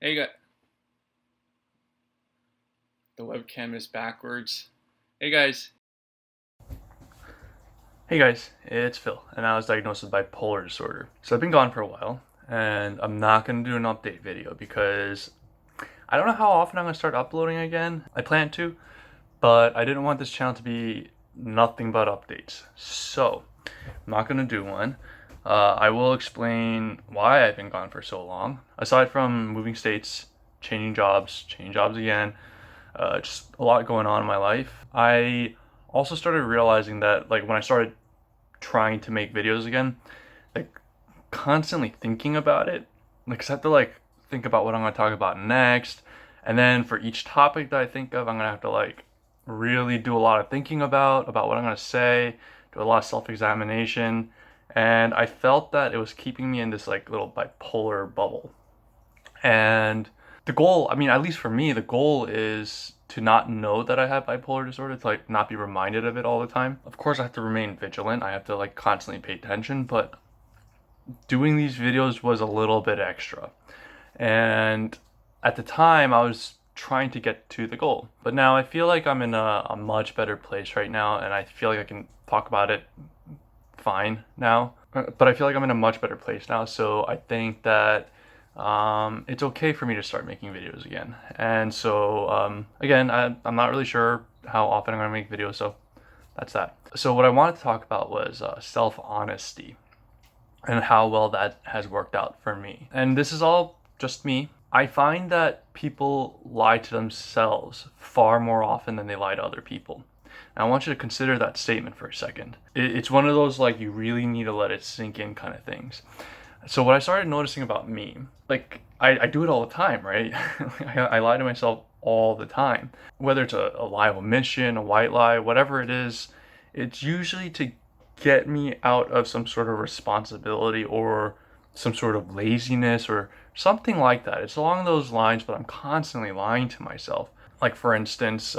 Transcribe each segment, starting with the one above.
Hey guys, the webcam is backwards. Hey guys. Hey guys, it's Phil, and I was diagnosed with bipolar disorder. So I've been gone for a while, and I'm not going to do an update video because I don't know how often I'm going to start uploading again. I plan to, but I didn't want this channel to be nothing but updates. So I'm not going to do one. I will explain why I've been gone for so long. Aside from moving states, changing jobs again, just a lot going on in my life. I also started realizing that like when I started trying to make videos again, like constantly thinking about it. Like, 'cause I have to like think about what I'm gonna talk about next, and then for each topic that I think of, I'm gonna have to like really do a lot of thinking about what I'm gonna say, do a lot of self-examination, and I felt that it was keeping me in this like little bipolar bubble. And the goal, I mean, at least for me, the goal is to not know that I have bipolar disorder, to like not be reminded of it all the time. Of course, I have to remain vigilant. I have to like constantly pay attention, but doing these videos was a little bit extra. And at the time, I was trying to get to the goal. But now I feel like I'm in a much better place right now, and I feel like I can talk about it fine now. But I feel like I'm in a much better place now, so I think that it's okay for me to start making videos again. And so, again, I'm not really sure how often I'm gonna make videos, so that's that. So what I wanted to talk about was self-honesty and how well that has worked out for me. And this is all just me. I find that people lie to themselves far more often than they lie to other people. And I want you to consider that statement for a second. It's one of those like you really need to let it sink in kind of things. So what I started noticing about me, like I do it all the time, right? I lie to myself all the time. Whether it's a lie of omission, a white lie, whatever it is, it's usually to get me out of some sort of responsibility or some sort of laziness or something like that. It's along those lines, but I'm constantly lying to myself. Like for instance,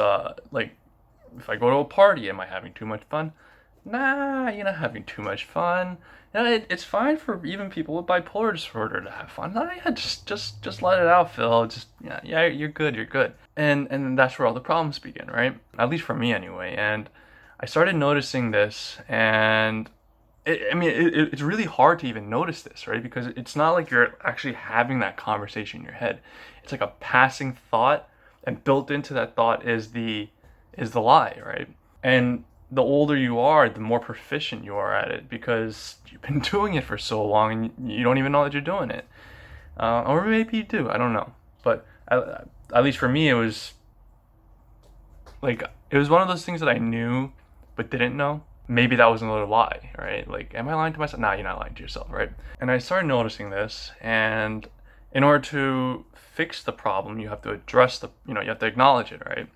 like if I go to a party, am I having too much fun? Nah, you're not having too much fun. You know, it's fine for even people with bipolar disorder to have fun. Nah, yeah, just let it out, Phil. Just yeah, you're good, you're good. And that's where all the problems begin, right? At least for me, anyway. And I started noticing this, and it's really hard to even notice this, right? Because it's not like you're actually having that conversation in your head. It's like a passing thought, and built into that thought is the lie, right? And the older you are, the more proficient you are at it because you've been doing it for so long and you don't even know that you're doing it. Or maybe you do, I don't know. But at least for me, it was one of those things that I knew but didn't know. Maybe that was another lie, right? Like, am I lying to myself? Nah, you're not lying to yourself, right? And I started noticing this, and in order to fix the problem, you have to address you have to acknowledge it, right?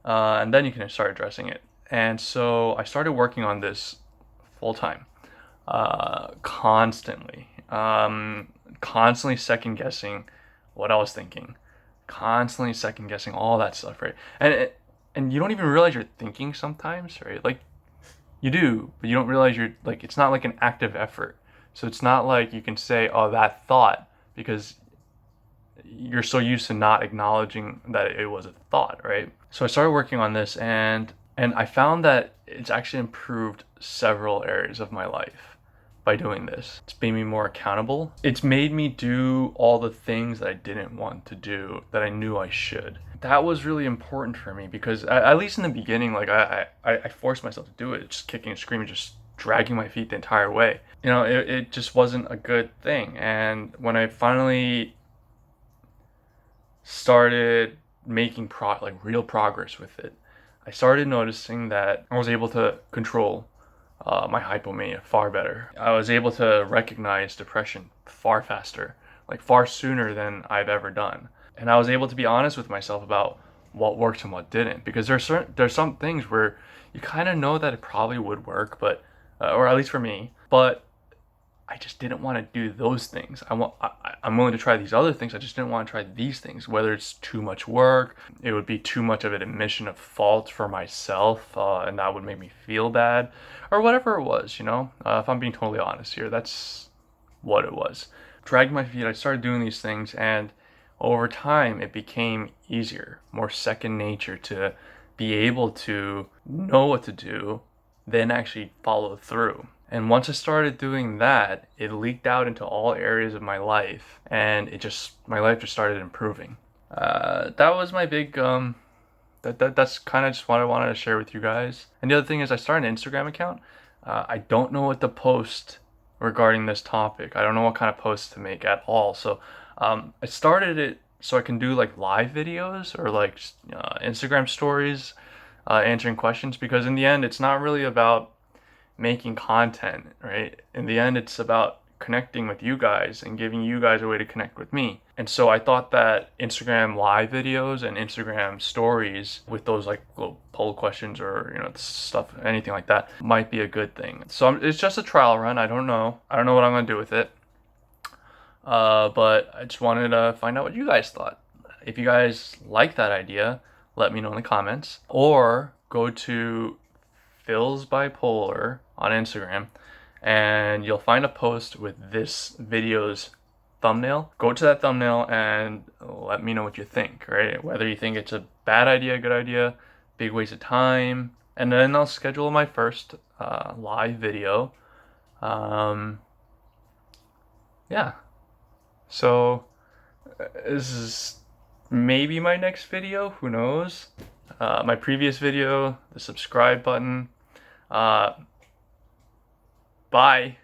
And then you can start addressing it. And so I started working on this full time, constantly, constantly second guessing what I was thinking, constantly second guessing all that stuff, right? And you don't even realize you're thinking sometimes, right? Like you do, but you don't realize you're like it's not like an active effort. So it's not like you can say, "Oh, that thought," because you're so used to not acknowledging that it was a thought, right? So I started working on this and I found that it's actually improved several areas of my life by doing this. It's made me more accountable. It's made me do all the things that I didn't want to do that I knew I should. That was really important for me because at least in the beginning, like I forced myself to do it, just kicking and screaming, just dragging my feet the entire way. It just wasn't a good thing. And when I finally started making like real progress with it, I started noticing that I was able to control my hypomania far better. I was able to recognize depression far faster, like far sooner than I've ever done. And I was able to be honest with myself about what worked and what didn't, because there's some things where you kind of know that it probably would work, but or at least for me, but I just didn't want to do those things. I'm willing to try these other things. I just didn't want to try these things. Whether it's too much work, it would be too much of an admission of fault for myself, and that would make me feel bad, or whatever it was. If I'm being totally honest here, that's what it was. Dragged my feet. I started doing these things, and over time it became easier, more second nature to be able to know what to do, then actually follow through. And once I started doing that, it leaked out into all areas of my life, and my life just started improving. That was my big that's kind of just what I wanted to share with you guys. And the other thing is, I started an Instagram account. I don't know what to post regarding this topic. I don't know what kind of posts to make at all. So I started it so I can do like live videos or like Instagram stories, answering questions, because in the end, it's not really about making content, right? In the end, it's about connecting with you guys and giving you guys a way to connect with me. And so I thought that Instagram live videos and Instagram stories with those like little poll questions or stuff, anything like that, might be a good thing. So it's just a trial run. I don't know what I'm gonna do with it. But I just wanted to find out what you guys thought. If you guys like that idea, let me know in the comments, or go to Phils Bipolar on Instagram and you'll find a post with this video's thumbnail. Go to that thumbnail and let me know what you think, right? Whether you think it's a bad idea, good idea, big waste of time. And then I'll schedule my first live video. Yeah. So this is maybe my next video, who knows? My previous video, the subscribe button. Bye.